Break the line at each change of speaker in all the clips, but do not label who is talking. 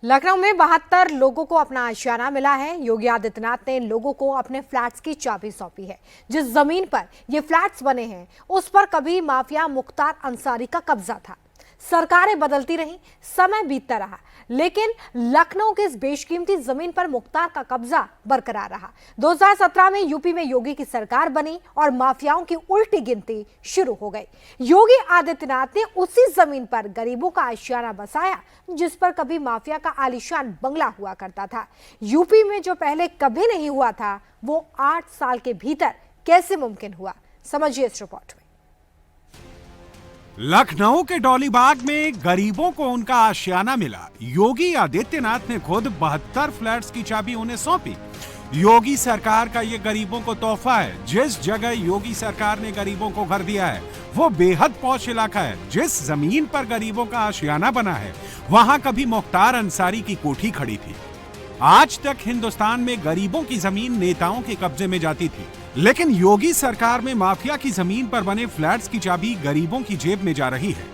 लखनऊ में 72 लोगों को अपना आशियाना मिला है। योगी आदित्यनाथ ने लोगों को अपने फ्लैट्स की चाबी सौंपी है। जिस जमीन पर ये फ्लैट्स बने हैं उस पर कभी माफिया मुख्तार अंसारी का कब्जा था। सरकारें बदलती रहीं, समय बीतता रहा, लेकिन लखनऊ की इस बेशकीमती जमीन पर मुख्तार का कब्जा बरकरार रहा। 2017 में यूपी में योगी की सरकार बनी और माफियाओं की उल्टी गिनती शुरू हो गई। योगी आदित्यनाथ ने उसी जमीन पर गरीबों का आशियाना बसाया जिस पर कभी माफिया का आलीशान बंगला हुआ करता था। यूपी में जो पहले कभी नहीं हुआ था वो 8 साल के भीतर कैसे मुमकिन हुआ, समझिए इस रिपोर्ट में।
लखनऊ के डॉलीबाग में गरीबों को उनका आशियाना मिला। योगी आदित्यनाथ ने खुद 72 फ्लैट्स की चाबी उन्हें सौंपी। योगी सरकार का ये गरीबों को तोहफा है। जिस जगह योगी सरकार ने गरीबों को घर दिया है वो बेहद पॉश इलाका है। जिस जमीन पर गरीबों का आशियाना बना है वहां कभी मुख्तार अंसारी की कोठी खड़ी थी। आज तक हिंदुस्तान में गरीबों की जमीन नेताओं के कब्जे में जाती थी, लेकिन योगी सरकार में माफिया की जमीन पर बने फ्लैट्स की चाबी गरीबों की जेब में जा रही है।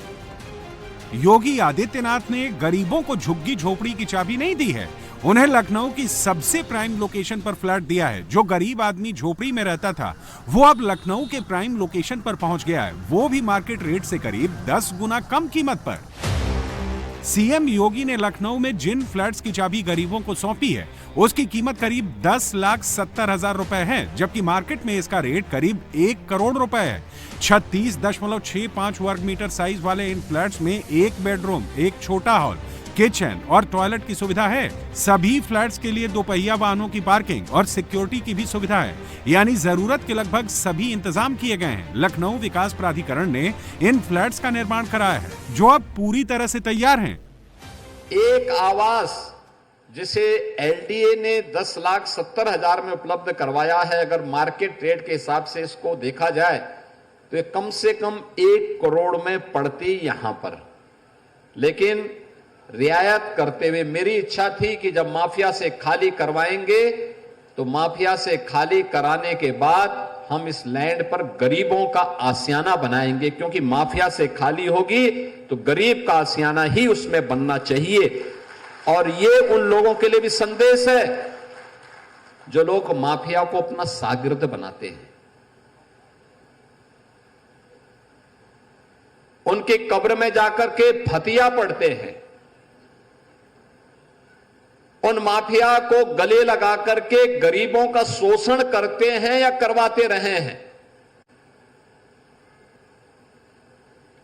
योगी आदित्यनाथ ने गरीबों को झुग्गी झोपड़ी की चाबी नहीं दी है, उन्हें लखनऊ की सबसे प्राइम लोकेशन पर फ्लैट दिया है। जो गरीब आदमी झोपड़ी में रहता था वो अब लखनऊ के प्राइम लोकेशन पर पहुंच गया है, वो भी मार्केट रेट से करीब 10 गुना कम कीमत पर। सीएम योगी ने लखनऊ में जिन फ्लैट्स की चाबी गरीबों को सौंपी है उसकी कीमत करीब 10,70,000 रुपए है, जबकि मार्केट में इसका रेट करीब 1 करोड़ रुपए है। 36.65 वर्ग मीटर साइज वाले इन फ्लैट्स में एक बेडरूम, एक छोटा हॉल, किचन और टॉयलेट की सुविधा है। सभी फ्लैट्स के लिए 2 पहिया वाहनों की पार्किंग और सिक्योरिटी की भी सुविधा है, यानी जरूरत के लगभग सभी इंतजाम किए गए हैं। लखनऊ विकास प्राधिकरण ने इन फ्लैट्स का निर्माण कराया है जो अब पूरी तरह से तैयार हैं।
एक आवास जिसे एलडीए ने 10,70,000 में उपलब्ध करवाया है, अगर मार्केट रेट के हिसाब से इसको देखा जाए तो ये कम से कम 1 करोड़ में पड़ती यहां पर। लेकिन रियायत करते हुए मेरी इच्छा थी कि जब माफिया से खाली करवाएंगे तो माफिया से खाली कराने के बाद हम इस लैंड पर गरीबों का आशियाना बनाएंगे, क्योंकि माफिया से खाली होगी तो गरीब का आशियाना ही उसमें बनना चाहिए। और ये उन लोगों के लिए भी संदेश है जो लोग माफिया को अपना शागिर्द बनाते हैं। उनके कब्र में जाकर के फतिया पढ़ते हैं, उन माफिया को गले लगा करके गरीबों का शोषण करते हैं या करवाते रहे हैं।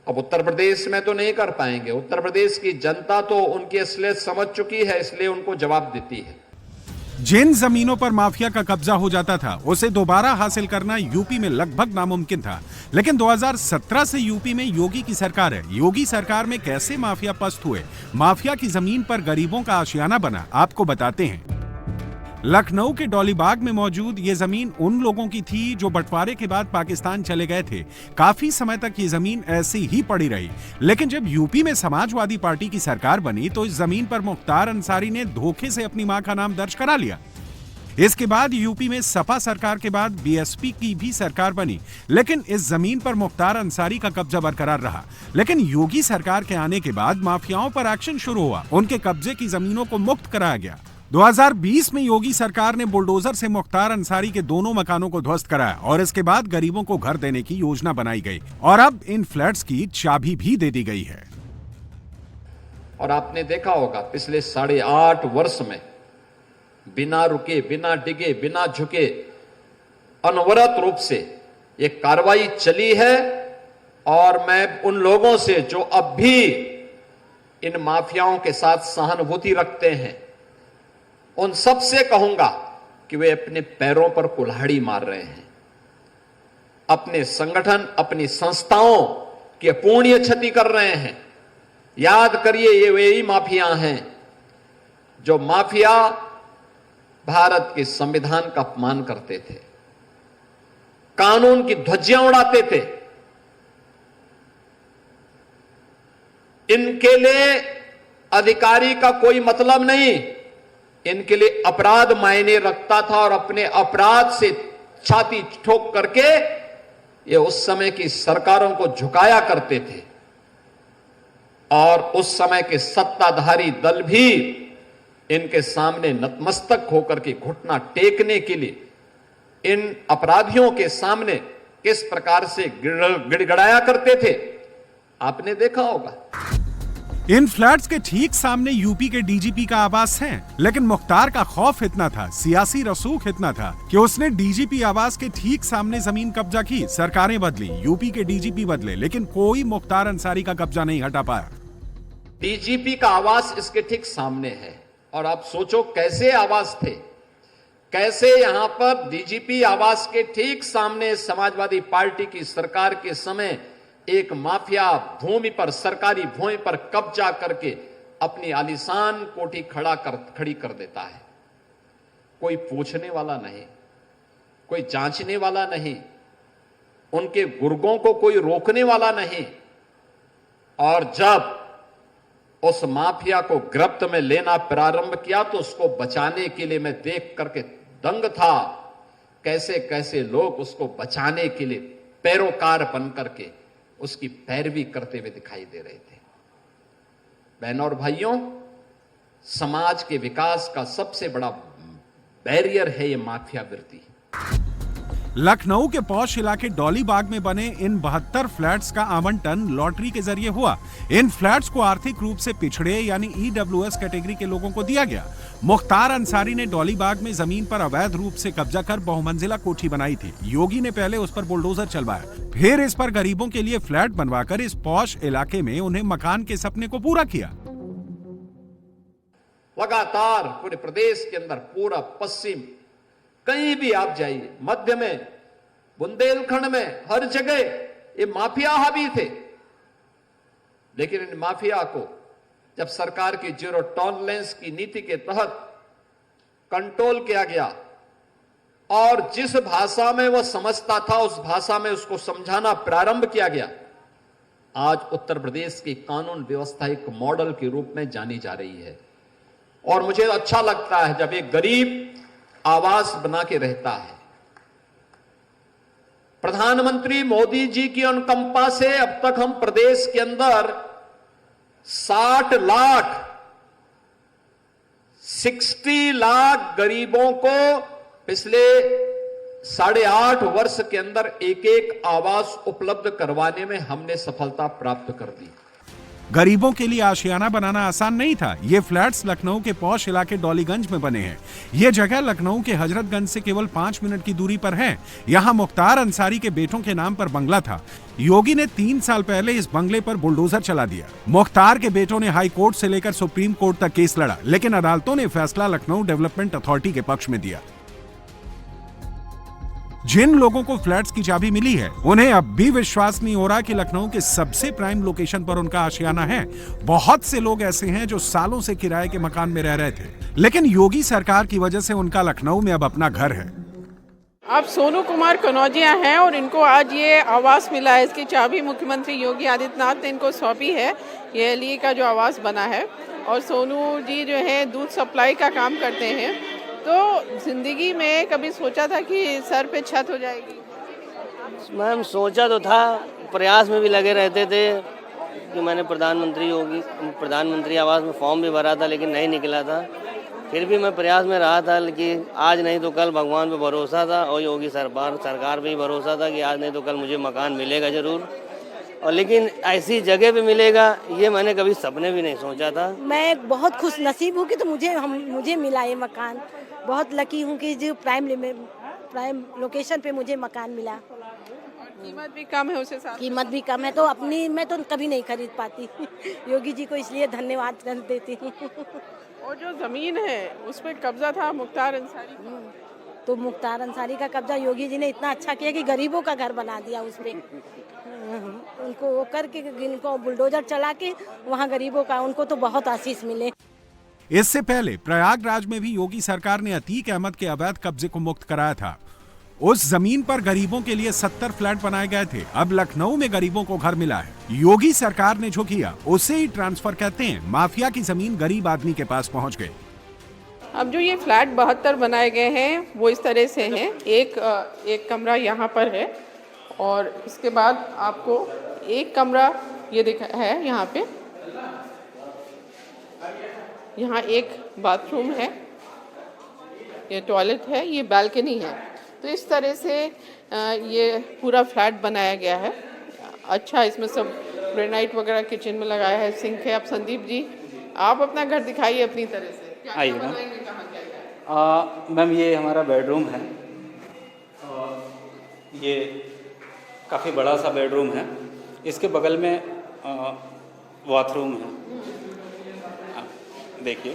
अब उत्तर प्रदेश में तो नहीं कर पाएंगे, उत्तर प्रदेश की जनता तो उनकी असलियत समझ चुकी है, इसलिए उनको जवाब देती है।
जिन जमीनों पर माफिया का कब्जा हो जाता था उसे दोबारा हासिल करना यूपी में लगभग नामुमकिन था, लेकिन 2017 से यूपी में योगी की सरकार है। योगी सरकार में कैसे माफिया पस्त हुए, माफिया की जमीन पर गरीबों का आशियाना बना, आपको बताते हैं। लखनऊ के डॉलीबाग में मौजूद ये जमीन उन लोगों की थी जो बंटवारे के बाद पाकिस्तान चले गए थे। काफी समय तक ये जमीन ऐसी ही पड़ी रही, लेकिन जब यूपी में समाजवादी पार्टी की सरकार बनी तो इस जमीन पर मुख्तार अंसारी ने धोखे से अपनी मां का नाम दर्ज करा लिया। इसके बाद यूपी में सपा सरकार के बाद बीएसपी की भी सरकार बनी, लेकिन इस जमीन पर मुख्तार अंसारी का कब्जा बरकरार रहा। लेकिन योगी सरकार के आने के बाद माफियाओं पर एक्शन शुरू हुआ, उनके कब्जे की जमीनों को मुक्त कराया गया। 2020 में योगी सरकार ने बुलडोजर से मुख्तार अंसारी के दोनों मकानों को ध्वस्त कराया और इसके बाद गरीबों को घर देने की योजना बनाई गई और अब इन फ्लैट्स की चाबी भी दे दी गई है।
और आपने देखा होगा पिछले 8.5 वर्ष में बिना रुके, बिना डिगे, बिना झुके अनवरत रूप से ये कार्रवाई चली है। और मैं उन लोगों से जो अब भी इन माफियाओं के साथ सहानुभूति रखते हैं उन सब से कहूंगा कि वे अपने पैरों पर कुल्हाड़ी मार रहे हैं। अपने संगठन, अपनी संस्थाओं की अपूर्णीय क्षति कर रहे हैं। याद करिए, ये वही माफिया हैं जो माफिया भारत के संविधान का अपमान करते थे, कानून की ध्वजियां उड़ाते थे। इनके लिए अधिकारी का कोई मतलब नहीं, इनके लिए अपराध मायने रखता था और अपने अपराध से छाती ठोक करके ये उस समय की सरकारों को झुकाया करते थे। और उस समय के सत्ताधारी दल भी इनके सामने नतमस्तक होकर के घुटना टेकने के लिए इन अपराधियों के सामने किस प्रकार से गिड़गिड़ाया करते थे, आपने देखा होगा।
इन फ्लैट्स के ठीक सामने यूपी के डीजीपी का आवास है, लेकिन मुख्तार का खौफ इतना था, सियासी रसूख इतना था कि उसने डीजीपी आवास के ठीक सामने जमीन कब्जा की। सरकारें बदली, यूपी के डीजीपी बदले, लेकिन कोई मुख्तार अंसारी का कब्जा नहीं हटा पाया।
डीजीपी का आवास इसके ठीक सामने है और आप सोचो कैसे आवास थे, कैसे यहां पर डीजीपी आवास के ठीक सामने समाजवादी पार्टी की सरकार के समय एक माफिया भूमि पर, सरकारी भूमि पर कब्जा करके अपनी आलीशान कोठी खड़ी कर देता है। कोई पूछने वाला नहीं, कोई जांचने वाला नहीं, उनके गुर्गों को कोई रोकने वाला नहीं। और जब उस माफिया को गिरफ्त में लेना प्रारंभ किया तो उसको बचाने के लिए मैं देख करके दंग था, कैसे कैसे लोग उसको बचाने के लिए पैरोकार बन करके उसकी पैरवी करते हुए दिखाई दे रहे थे। बहनों और भाइयों, समाज के विकास का सबसे बड़ा बैरियर है ये माफिया वृत्ति।
लखनऊ के पौष इलाके डॉली बाग में बने इन 72 फ्लैट्स का आवंटन लॉटरी के जरिए हुआ। इन फ्लैट्स को आर्थिक रूप से पिछड़े यानी ईडब्ल्यूएस कैटेगरी के लोगों को दिया गया। मुख्तार अंसारी ने डॉली बाग में जमीन पर अवैध रूप से कब्जा कर बहुमंजिला कोठी बनाई थी। योगी ने पहले उस पर बुलडोजर चलवाया, फिर इस पर गरीबों के लिए फ्लैट बनवाकर इस पौष इलाके में उन्हें मकान के सपने को पूरा किया।
लगातार पूरे प्रदेश के अंदर, पूरा पश्चिम, कहीं भी आप जाइए, मध्य में, बुंदेलखंड में, हर जगह ये माफिया हावी थे। लेकिन इन माफिया को जब सरकार की जीरो टॉलरेंस की नीति के तहत कंट्रोल किया गया और जिस भाषा में वह समझता था उस भाषा में उसको समझाना प्रारंभ किया गया, आज उत्तर प्रदेश की कानून व्यवस्था एक मॉडल के रूप में जानी जा रही है। और मुझे अच्छा लगता है जब एक गरीब आवास बना के रहता है। प्रधानमंत्री मोदी जी की अनुकंपा से अब तक हम प्रदेश के अंदर 60 लाख गरीबों को पिछले 8.5 वर्ष के अंदर एक एक आवास उपलब्ध करवाने में हमने सफलता प्राप्त कर दी।
गरीबों के लिए आशियाना बनाना आसान नहीं था। ये फ्लैट्स लखनऊ के पौष इलाके डॉलीगंज में बने हैं। ये जगह लखनऊ के हजरतगंज से केवल 5 मिनट की दूरी पर है। यहाँ मुख्तार अंसारी के बेटों के नाम पर बंगला था। योगी ने 3 साल पहले इस बंगले पर बुलडोजर चला दिया। मुख्तार के बेटों ने हाई कोर्ट से लेकर सुप्रीम कोर्ट तक केस लड़ा, लेकिन अदालतों ने फैसला लखनऊ डेवलपमेंट अथॉरिटी के पक्ष में दिया। जिन लोगों को फ्लैट्स की चाबी मिली है, उन्हें अब भी विश्वास नहीं हो रहा कि लखनऊ के सबसे प्राइम लोकेशन पर उनका आशियाना है। बहुत से लोग ऐसे हैं जो सालों से किराए के मकान में रह रहे थे, लेकिन योगी सरकार की वजह से उनका लखनऊ में अब अपना घर है।
अब सोनू कुमार कनौजिया हैं और इनको आज ये आवास मिला है। इसकी चाबी मुख्यमंत्री योगी आदित्यनाथ ने इनको सौंपी है। ये एलई का जो आवास बना है, और सोनू जी जो है दूध सप्लाई का काम करते हैं। तो जिंदगी में कभी सोचा था कि सर पे छत हो जाएगी?
मैम सोचा तो था, प्रयास में भी लगे रहते थे कि मैंने प्रधानमंत्री आवास में फॉर्म भी भरा था, लेकिन नहीं निकला था। फिर भी मैं प्रयास में रहा था, लेकिन आज नहीं तो कल भगवान पे भरोसा था और योगी सरकार पे भी भरोसा था कि आज नहीं तो कल मुझे मकान मिलेगा ज़रूर। और लेकिन ऐसी जगह पे मिलेगा ये मैंने कभी सपने भी नहीं सोचा था।
मैं बहुत खुश नसीब हूँ कि तो मुझे मिला ये मकान। बहुत लकी हूँ कि जो प्राइम लोकेशन पे मुझे मकान मिला।
कीमत भी कम है उसके साथ।
कीमत भी कम है, तो अपनी मैं तो कभी नहीं खरीद पाती। योगी जी को इसलिए धन्यवाद कर देती हूँ।
और जो जमीन है उस पर कब्जा था मुख्तार अंसारी का।
तो मुख्तार अंसारी का कब्जा योगी जी ने इतना अच्छा किया कि गरीबों का घर बना दिया उस पे। उनको वो करके इनको बुलडोजर चला के वहाँ गरीबों का, उनको तो बहुत आशीष मिले।
इससे पहले प्रयागराज में भी योगी सरकार ने अतीक अहमद के अवैध कब्जे को मुक्त कराया था। उस जमीन पर गरीबों के लिए 70 फ्लैट बनाए गए थे। अब लखनऊ में गरीबों को घर मिला है। योगी सरकार ने जो किया उसे ही ट्रांसफर कहते हैं। माफिया की जमीन गरीब आदमी के पास पहुंच गई।
अब जो ये फ्लैट 72 बनाए गए हैं वो इस तरह से हैं। एक कमरा यहाँ पर है और इसके बाद आपको एक कमरा ये दिखा है यहाँ पे, यहाँ एक बाथरूम है, ये टॉयलेट है, ये बालकनी है। तो इस तरह से ये पूरा फ्लैट बनाया गया है। अच्छा, इसमें सब ग्रेनाइट वगैरह किचन में लगाया है, सिंक है। अब संदीप जी, आप अपना घर दिखाइए अपनी तरह से, क्या
आइए ना।
बनाएंगे, कहाँ क्या है?
मैम ये हमारा बेडरूम है, ये काफ़ी बड़ा सा बेडरूम है। इसके बगल में बाथरूम है। देखिए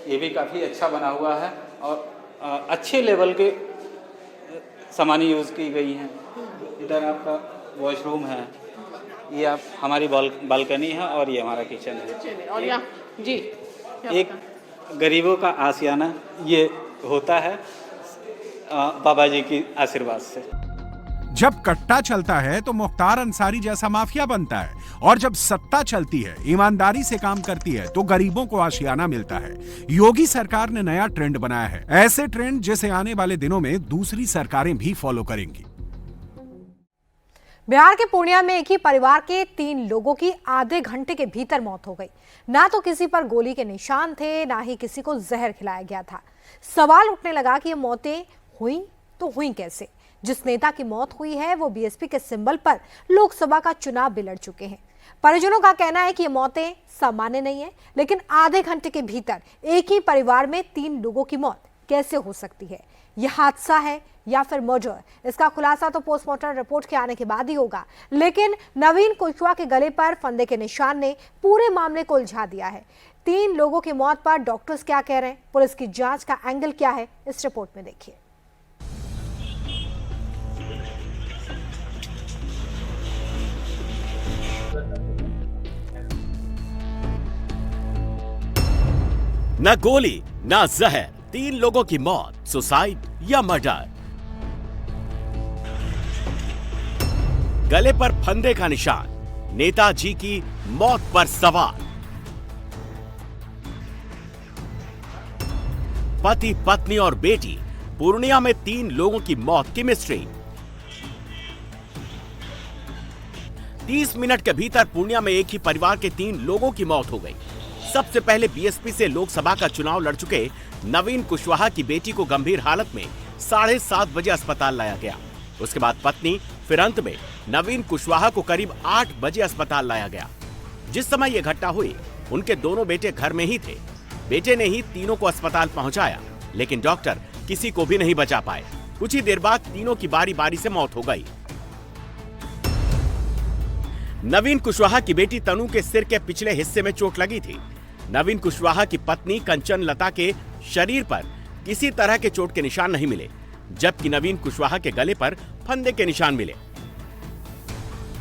ये भी काफ़ी अच्छा बना हुआ है और अच्छे लेवल के सामान यूज़ की गई हैं। इधर आपका वॉशरूम है, ये आप हमारी बालकनी है और ये हमारा किचन है।
और यहाँ जी
एक गरीबों का आशियाना ये होता है बाबा जी की आशीर्वाद से।
जब कट्टा चलता है तो मुख्तार अंसारी जैसा माफिया बनता है, और जब सत्ता चलती है, ईमानदारी से काम करती है, तो गरीबों को आशियाना मिलता है। योगी सरकार ने नया ट्रेंड बनाया है, ऐसे ट्रेंड जिसे आने वाले दिनों में दूसरी सरकारें भी फॉलो करेंगी।
बिहार के पूर्णिया में एक ही परिवार के 3 लोगों की आधे घंटे के भीतर मौत हो गई। ना तो किसी पर गोली के निशान थे, ना ही किसी को जहर खिलाया गया था। सवाल उठने लगा कि ये मौतें हुई तो हुई कैसे। जिस नेता की मौत हुई है वो बीएसपी के सिंबल पर लोकसभा का चुनाव भी लड़ चुके हैं। परिजनों का कहना है कि ये मौतें सामान्य नहीं है, लेकिन आधे घंटे के भीतर एक ही परिवार में 3 लोगों की मौत कैसे हो सकती है? यह हादसा है या फिर मर्डर? इसका खुलासा तो पोस्टमार्टम रिपोर्ट के आने के बाद ही होगा। लेकिन नवीन कुशवाहा के गले पर फंदे के निशान ने पूरे मामले को उलझा दिया है। 3 लोगों की मौत पर डॉक्टर्स क्या कह रहे हैं, पुलिस की जांच का एंगल क्या है, इस रिपोर्ट में देखिए।
न गोली न जहर, 3 लोगों की मौत, सुसाइड या मर्डर। गले पर फंदे का निशान, नेताजी की मौत पर सवाल। पति, पत्नी और बेटी, पूर्णिया में 3 लोगों की मौत की मिस्ट्री। 30 मिनट के भीतर पूर्णिया में एक ही परिवार के 3 लोगों की मौत हो गई। सबसे पहले बीएसपी से लोकसभा का चुनाव लड़ चुके नवीन कुशवाहा की बेटी को गंभीर हालत में 7:30 बजे अस्पताल लाया गया। उसके बाद पत्नी, फिर अंत में नवीन कुशवाहा को करीब 8 बजे अस्पताल लाया गया। जिस समय यह घटना हुई, उनके दोनों बेटे घर में ही थे। बेटे ने ही तीनों को अस्पताल पहुंचाया, लेकिन डॉक्टर किसी को भी नहीं बचा पाए। कुछ ही देर बाद तीनों की बारी बारी से मौत हो गई। नवीन कुशवाहा की बेटी तनु के सिर के पिछले हिस्से में चोट लगी थी। नवीन कुशवाहा की पत्नी कंचन लता के शरीर पर किसी तरह के चोट के निशान नहीं मिले, जबकि नवीन कुशवाहा के गले पर फंदे के निशान मिले।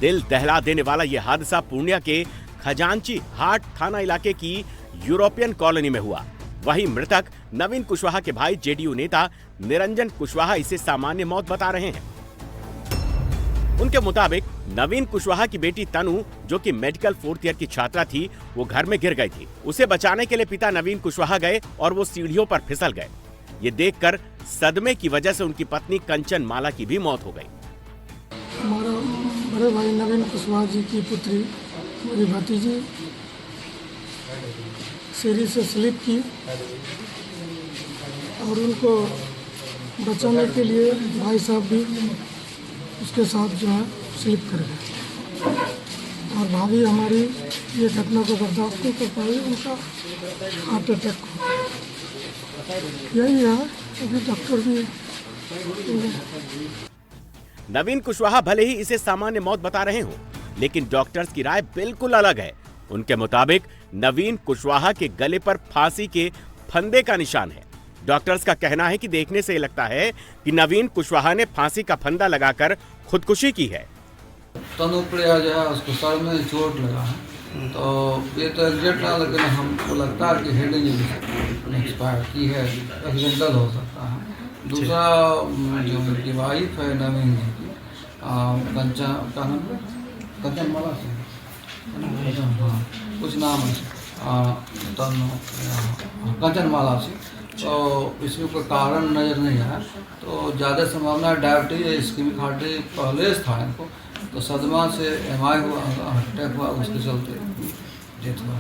दिल दहला देने वाला यह हादसा पूर्णिया के खजांची हाट थाना इलाके की यूरोपियन कॉलोनी में हुआ। वहीं मृतक नवीन कुशवाहा के भाई जेडीयू नेता निरंजन कुशवाहा इसे सामान्य मौत बता रहे हैं। उनके मुताबिक नवीन कुशवाहा की बेटी तनु, जो कि मेडिकल 4th ईयर की छात्रा थी, वो घर में गिर गई थी। उसे बचाने के लिए पिता नवीन कुशवाहा गए और वो सीढ़ियों पर फिसल गए। ये देखकर सदमे की वजह से उनकी पत्नी कंचन माला की भी मौत हो गई।
हमारा बड़े भाई नवीन कुशवाहा जी की पुत्री मेरी भतीजी सीढ़ी से स्लिप की और उनको बचाने के लिए भाई साहब भी उसके साथ जो है स्लिप कर गए और भाभी हमारी ये घटना को बर्दाश्त नहीं कर पाई, उनका हार्ट अटैक हो। यही है, अभी डॉक्टर भी।
नवीन कुशवाहा भले ही इसे सामान्य मौत बता रहे हो, लेकिन डॉक्टर्स की राय बिल्कुल अलग है। उनके मुताबिक नवीन कुशवाहा के गले पर फांसी के फंदे का निशान है। डॉक्टर्स का कहना है कि देखने से लगता है कि नवीन कुशवाहा ने फांसी का फंदा लगाकर खुदकुशी की है।
तनुप्रिया जो है उसको सर में चोट लगा है, तो ये तो एग्जैक्ट ना, लेकिन हमको लगता है कि हेड इंजरी एक्सपायर की है, एक्सीडेंटल हो सकता है। दूसरा जो उनकी वाइफ है नवीन जी की, कंचन माला से, हाँ कुछ नाम है, कंचन माला से, तो इसमें कोई कारण नज़र नहीं आया। तो ज़्यादा संभावना डायबिटीज या इस्कीमिक हार्ट डिजीज पहले था इनको, तो सदमा से एमआई हुआ, अटैक हुआ, उसके चलते डेथ हुआ।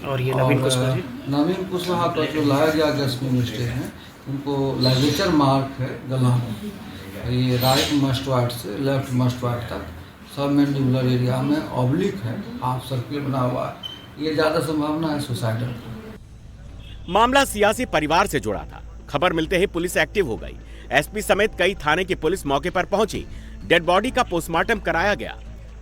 और ये नवीन कुशवाहा नवीन कुशवाहा का जो लाया गया गैस मिनिस्टर हैं, उनको लाइगेचर मार्क है गला में, ये राइट मस्टवार्ड से लेफ्ट मस्टवार्ड तक सब मैंडिबुलर एरिया में ऑब्लिक है, हाफ सर्किल बना हुआ है। ये ज़्यादा संभावना है सुसाइडल।
मामला सियासी परिवार से जुड़ा था। खबर मिलते ही पुलिस एक्टिव हो गई। एसपी समेत कई थाने की पुलिस मौके पर पहुंची। डेड बॉडी का पोस्टमार्टम कराया गया।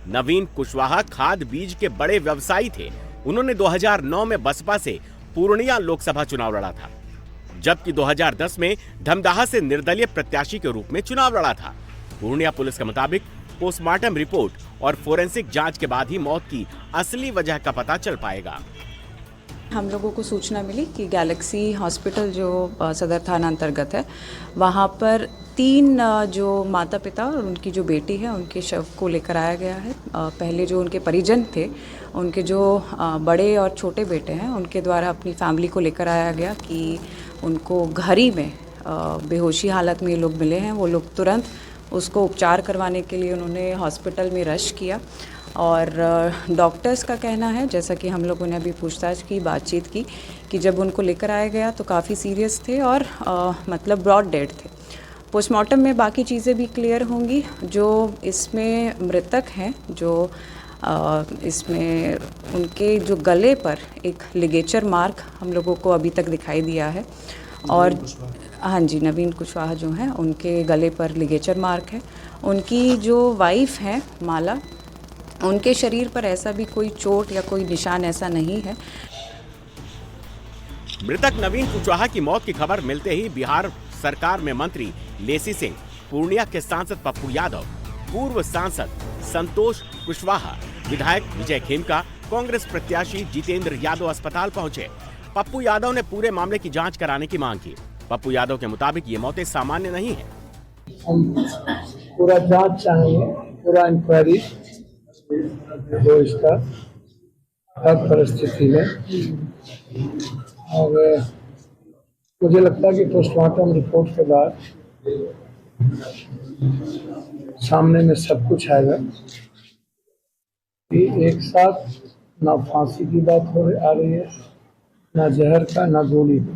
नवीन कुशवाहा खाद बीज के बड़े व्यवसायी थे। उन्होंने 2009 में बसपा से पूर्णिया लोकसभा चुनाव लड़ा था, जबकि 2010 में धमदाहा से निर्दलीय प्रत्याशी के रूप में चुनाव लड़ा था। पूर्णिया पुलिस के मुताबिक पोस्टमार्टम रिपोर्ट और फोरेंसिक जांच के बाद ही मौत की असली वजह का पता चल पाएगा।
हम लोगों को सूचना मिली कि गैलेक्सी हॉस्पिटल जो सदर थाना अंतर्गत है, वहाँ पर 3 जो माता पिता और उनकी जो बेटी है, उनके शव को लेकर आया गया है। पहले जो उनके परिजन थे, उनके जो बड़े और छोटे बेटे हैं, उनके द्वारा अपनी फैमिली को लेकर आया गया कि उनको घर ही में बेहोशी हालत में ये लोग मिले हैं। वो लोग तुरंत उसको उपचार करवाने के लिए उन्होंने हॉस्पिटल में रश किया और डॉक्टर्स का कहना है, जैसा कि हम लोगों ने अभी पूछताछ की, बातचीत की, कि जब उनको लेकर आया गया तो काफ़ी सीरियस थे और मतलब ब्रॉड डेड थे। पोस्टमार्टम में बाकी चीज़ें भी क्लियर होंगी। जो इसमें मृतक हैं, जो इसमें उनके जो गले पर एक लिगेचर मार्क हम लोगों को अभी तक दिखाई दिया है और हाँ जी, नवीन कुशवाहा जो हैं उनके गले पर लिगेचर मार्क है। उनकी जो वाइफ है माला, उनके शरीर पर ऐसा भी कोई चोट या कोई निशान ऐसा नहीं है।
मृतक नवीन कुशवाहा की मौत की खबर मिलते ही बिहार सरकार में मंत्री लेसी सिंह, पूर्णिया के सांसद पप्पू यादव, पूर्व सांसद संतोष कुशवाहा, विधायक विजय खेमका, कांग्रेस प्रत्याशी जितेंद्र यादव अस्पताल पहुंचे। पप्पू यादव ने पूरे मामले की जांच कराने की मांग की। पप्पू यादव के मुताबिक ये मौतें सामान्य नहीं है।
हम पूरा जांच चाहेंगे, पूरा इंक्वायरी हो इसका हर परिस्थिति में, और मुझे लगता है कि पोस्टमार्टम रिपोर्ट के बाद सामने में सब कुछ आएगा। कि एक साथ ना फांसी की बात आ रही है, ना जहर का, ना गोली का।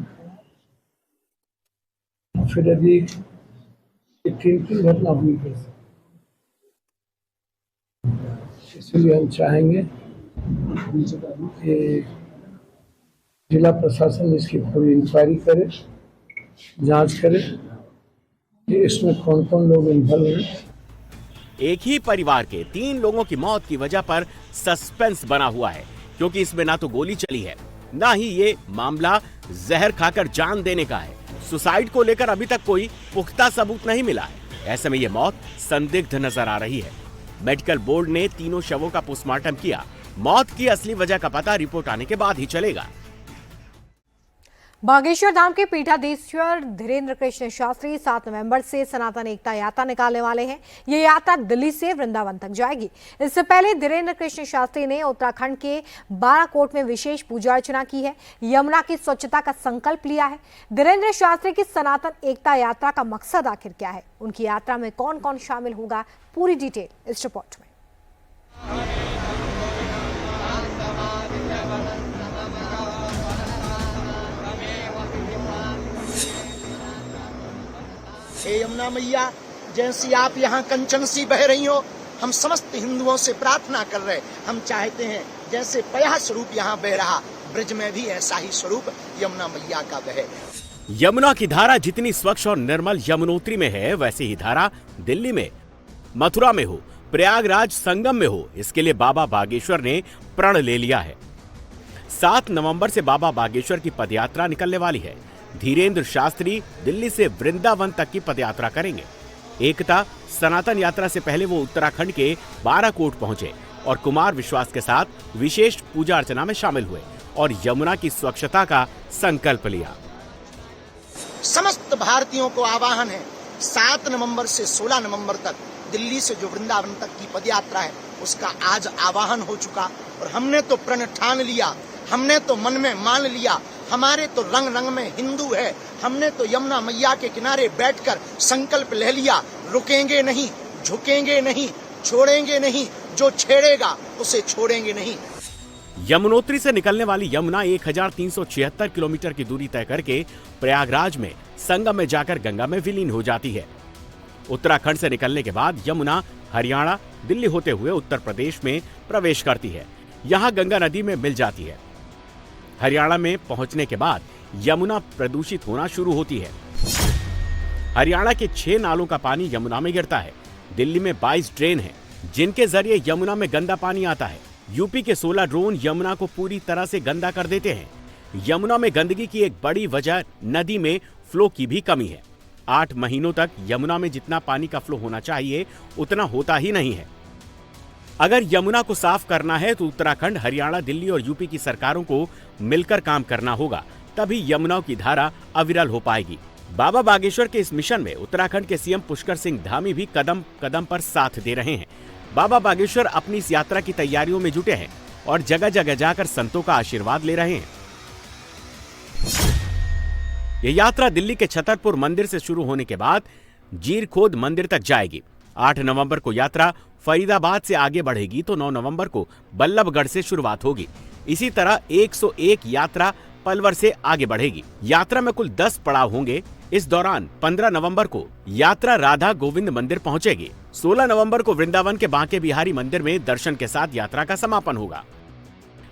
फिर यदि 3 घटना हुई कैसे, इसलिए हम चाहेंगे कि जिला प्रशासन इसकी पूरी इंक्वायरी करे, जांच करे कि इसमें कौन कौन लोग इन्वॉल्व हैं।
एक ही परिवार के 3 लोगों की मौत की वजह पर सस्पेंस बना हुआ है, क्योंकि इसमें ना तो गोली चली है, ना ही ये मामला जहर खाकर जान देने का है। सुसाइड को लेकर अभी तक कोई पुख्ता सबूत नहीं मिला है। ऐसे में ये मौत संदिग्ध नजर आ रही है। मेडिकल बोर्ड ने तीनों शवों का पोस्टमार्टम किया। मौत की असली वजह का पता रिपोर्ट आने के बाद ही चलेगा।
बागेश्वर धाम के पीठाधीश्वर धीरेन्द्र कृष्ण शास्त्री 7 नवंबर से सनातन एकता यात्रा निकालने वाले हैं। ये यात्रा दिल्ली से वृंदावन तक जाएगी। इससे पहले धीरेन्द्र कृष्ण शास्त्री ने उत्तराखंड के बाराकोट में विशेष पूजा अर्चना की है, यमुना की स्वच्छता का संकल्प लिया है। धीरेन्द्र शास्त्री की सनातन एकता यात्रा का मकसद आखिर क्या है, उनकी यात्रा में कौन कौन शामिल होगा, पूरी डिटेल इस रिपोर्ट में।
हे यमुना मैया, जैसी आप यहाँ कंचन सी बह रही हो, हम समस्त हिंदुओं से प्रार्थना कर रहे, हम चाहते हैं जैसे पया स्वरूप यहाँ बह रहा, ब्रज में भी ऐसा ही स्वरूप यमुना मैया का बहे।
यमुना की धारा जितनी स्वच्छ और निर्मल यमुनोत्री में है, वैसी ही धारा दिल्ली में, मथुरा में हो, प्रयागराज संगम में हो, इसके लिए बाबा बागेश्वर ने प्रण ले लिया है। 7 नवंबर से बाबा बागेश्वर की पदयात्रा निकलने वाली है। धीरेन्द्र शास्त्री दिल्ली से वृंदावन तक की पदयात्रा करेंगे। एकता सनातन यात्रा से पहले वो उत्तराखंड के बाराकोट पहुंचे और कुमार विश्वास के साथ विशेष पूजा अर्चना में शामिल हुए और यमुना की स्वच्छता का संकल्प लिया।
समस्त भारतीयों को आह्वान है, 7 नवंबर से 16 नवंबर तक दिल्ली से जो वृंदावन तक की पदयात्रा है, उसका आज आह्वान हो चुका और हमने तो प्रण ठान लिया, हमने तो मन में मान लिया, हमारे तो रंग रंग में हिंदू है। हमने तो यमुना मैया के किनारे बैठकर संकल्प ले लिया, रुकेंगे नहीं, झुकेंगे नहीं, छोड़ेंगे नहीं, जो छेड़ेगा उसे छोड़ेंगे नहीं।
यमुनोत्री से निकलने वाली यमुना 1376 किलोमीटर की दूरी तय करके प्रयागराज में संगम में जाकर गंगा में विलीन हो जाती है। उत्तराखंड से निकलने के बाद यमुना हरियाणा, दिल्ली होते हुए उत्तर प्रदेश में प्रवेश करती है। यहाँ गंगा नदी में मिल जाती है। हरियाणा में पहुंचने के बाद यमुना प्रदूषित होना शुरू होती है। हरियाणा के 6 नालों का पानी यमुना में गिरता है। दिल्ली में 22 ड्रेन हैं, जिनके जरिए यमुना में गंदा पानी आता है। यूपी के 16 ड्रोन यमुना को पूरी तरह से गंदा कर देते हैं। यमुना में गंदगी की एक बड़ी वजह नदी में फ्लो की भी कमी है। 8 महीनों तक यमुना में जितना पानी का फ्लो होना चाहिए उतना होता ही नहीं है। अगर यमुना को साफ करना है तो उत्तराखंड, हरियाणा, दिल्ली और यूपी की सरकारों को मिलकर काम करना होगा, तभी यमुना की धारा अविरल हो पाएगी। बाबा बागेश्वर के इस मिशन में उत्तराखंड के सीएम पुष्कर सिंह धामी भी कदम कदम पर साथ दे रहे हैं। बाबा बागेश्वर अपनी इस यात्रा की तैयारियों में जुटे हैं और जगह जगह जाकर संतों का आशीर्वाद ले रहे हैं। यह यात्रा दिल्ली के छतरपुर मंदिर से शुरू होने के बाद जीरखोद मंदिर तक जाएगी। 8 नवंबर को यात्रा फरीदाबाद से आगे बढ़ेगी तो 9 नवंबर को बल्लभगढ़ से शुरुआत होगी। इसी तरह 101 यात्रा पलवल से आगे बढ़ेगी। यात्रा में कुल 10 पड़ाव होंगे। इस दौरान 15 नवंबर को यात्रा राधा गोविंद मंदिर पहुंचेगी। 16 नवंबर को वृंदावन के बांके बिहारी मंदिर में दर्शन के साथ यात्रा का समापन होगा।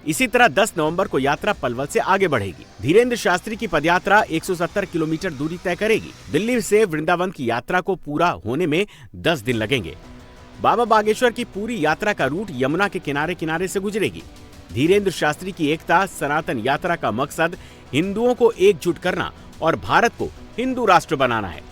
इसी तरह 10 नवंबर को यात्रा पलवल से आगे बढ़ेगी। धीरेन्द्र शास्त्री की पदयात्रा 170 किलोमीटर दूरी तय करेगी। दिल्ली से वृंदावन की यात्रा को पूरा होने में 10 दिन लगेंगे। बाबा बागेश्वर की पूरी यात्रा का रूट यमुना के किनारे किनारे से गुजरेगी। धीरेन्द्र शास्त्री की एकता सनातन यात्रा का मकसद हिंदुओं को एकजुट करना और भारत को हिंदू राष्ट्र बनाना है।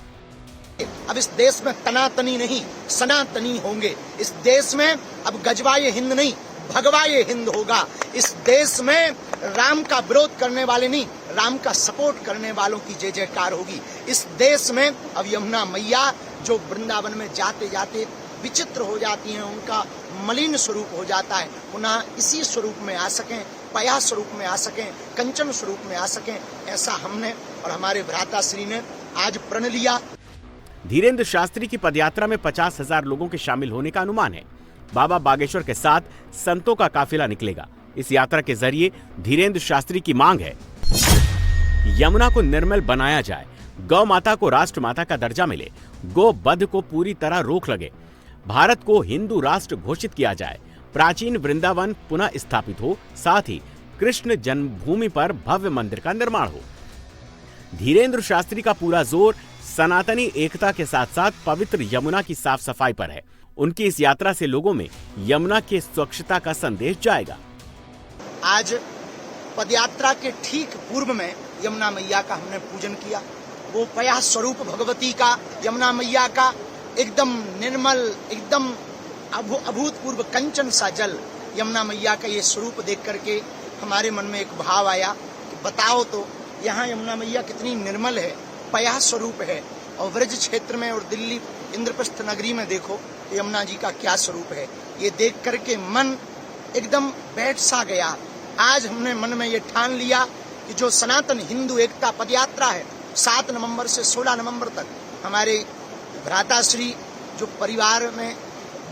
अब इस देश में तनातनी नहीं, सनातनी होंगे। इस देश में अब गजवाए हिंद नहीं, भगवाए हिंद होगा। इस देश में राम का विरोध करने वाले नहीं, राम का सपोर्ट करने वालों की जय जयकार होगी। इस देश में अब यमुना मैया जो वृंदावन में जाते जाते विचित्र हो जाती हैं, उनका मलिन स्वरूप हो जाता है, पुनः इसी स्वरूप में आ सकें, पया स्वरूप में आ सकें, कंचन स्वरूप में आ सकें, ऐसा हमने और हमारे भ्राताश्री ने आज प्रण लिया।
धीरेन्द्र शास्त्री की पदयात्रा में 50,000 लोगों के शामिल होने का अनुमान है। बाबा बागेश्वर के साथ संतों का काफिला निकलेगा। इस यात्रा के जरिए धीरेन्द्र शास्त्री की मांग है यमुना को निर्मल बनाया जाए, गौ माता को राष्ट्र माता का दर्जा मिले, गो वध को पूरी तरह रोक लगे, भारत को हिंदू राष्ट्र घोषित किया जाए, प्राचीन वृंदावन पुनः स्थापित हो, साथ ही कृष्ण जन्मभूमि पर भव्य मंदिर का निर्माण हो। धीरेन्द्र शास्त्री का पूरा जोर सनातनी एकता के साथ साथ पवित्र यमुना की साफ सफाई पर है। उनकी इस यात्रा से लोगों में यमुना के स्वच्छता का संदेश जाएगा।
आज पदयात्रा के ठीक पूर्व में यमुना मैया का हमने पूजन किया। वो पया स्वरूप भगवती का, यमुना मैया का एकदम निर्मल, एकदम अभूतपूर्व कंचन सा जल, यमुना मैया का ये स्वरूप देख करके हमारे मन में एक भाव आया कि बताओ तो यहाँ यमुना मैया कितनी निर्मल है, पया स्वरूप है। और व्रज क्षेत्र में और दिल्ली इंद्रप्रस्थ नगरी में देखो यमुना जी का क्या स्वरूप है। ये देख करके मन एकदम बैठ सा गया। आज हमने मन में ये ठान लिया कि जो सनातन हिंदू एकता पदयात्रा है 7 नवंबर से 16 नवंबर तक, हमारे भ्राताश्री जो परिवार में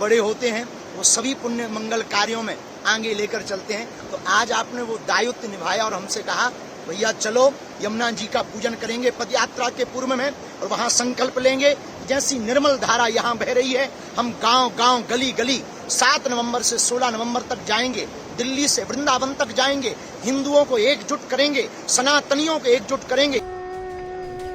बड़े होते हैं वो सभी पुण्य मंगल कार्यों में आगे लेकर चलते हैं। तो आज आपने वो दायित्व निभाया और हमसे कहा भैया चलो यमुना जी का पूजन करेंगे पदयात्रा के पूर्व में, और वहाँ संकल्प लेंगे जैसी निर्मल धारा यहाँ बह रही है, हम गांव गांव गली गली 7 नवंबर से 16 नवंबर तक जाएंगे, दिल्ली से वृंदावन तक जाएंगे, हिंदुओं को एकजुट करेंगे, सनातनियों को एकजुट करेंगे।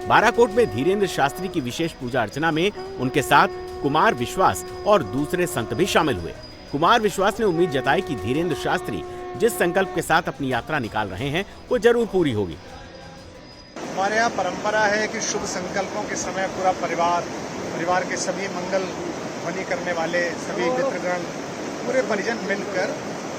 बाराकोट में धीरेन्द्र शास्त्री की विशेष पूजा अर्चना में उनके साथ कुमार विश्वास और दूसरे संत भी शामिल हुए। कुमार विश्वास ने उम्मीद जताई कि धीरेन्द्र शास्त्री जिस संकल्प के साथ अपनी यात्रा निकाल रहे हैं वो जरूर पूरी होगी।
हमारे यहाँ परंपरा है कि शुभ संकल्पों के समय पूरा परिवार के सभी मंगल ध्वनि करने वाले सभी मित्रगण, पूरे परिजन मिलकर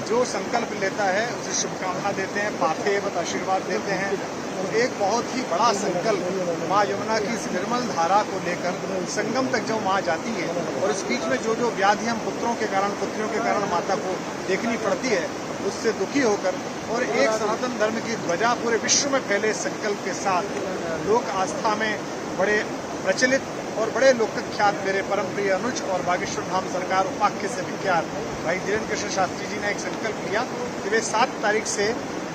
जो संकल्प लेता है उसे शुभकामना देते हैं, पाथेवत आशीर्वाद देते हैं। तो एक बहुत ही बड़ा संकल्प माँ यमुना की इस निर्मल धारा को लेकर संगम तक जो माँ जाती है, और इस बीच में जो व्याधि हम पुत्रों के कारण माता को देखनी पड़ती है, उससे दुखी होकर और एक सनातन धर्म की ध्वजा पूरे विश्व में फैले संकल्प के साथ लोक आस्था में बड़े प्रचलित और बड़े लोकख्यात मेरे परम प्रिय अनुज और बागेश्वर धाम सरकार उपाख्य से विख्यात भाई धीरेन्द्र कृष्ण शास्त्री जी ने एक संकल्प लिया कि वे 7 तारीख से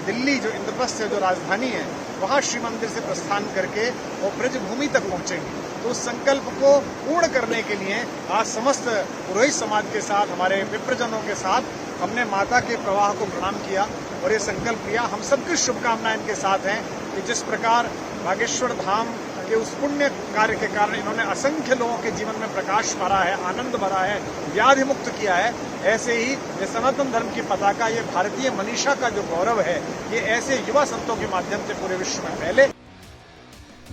दिल्ली जो इंद्रप्रस्थ जो राजधानी है वहाँ श्री मंदिर से प्रस्थान करके वो ब्रज भूमि तक पहुँचेंगे। तो उस संकल्प को पूर्ण करने के लिए आज समस्त पुरोहित समाज के साथ, हमारे विप्रजनों के साथ हमने माता के प्रवाह को प्रणाम किया और ये संकल्प लिया। हम सबकी शुभकामनाएं इनके साथ हैं कि जिस प्रकार बागेश्वर धाम के उस पुण्य कार्य के कारण इन्होंने असंख्य लोगों के जीवन में प्रकाश भरा है, आनंद भरा है, व्याधि मुक्त किया है, ऐसे ही ये सनातन धर्म की पताका, ये भारतीय मनीषा का जो गौरव है, ये ऐसे युवा संतों के माध्यम से पूरे विश्व में फैले।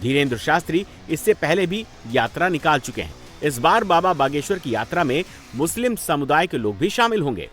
धीरेन्द्र शास्त्री इससे पहले भी यात्रा निकाल चुके हैं। इस बार बाबा बागेश्वर की यात्रा में मुस्लिम समुदाय के लोग भी शामिल होंगे।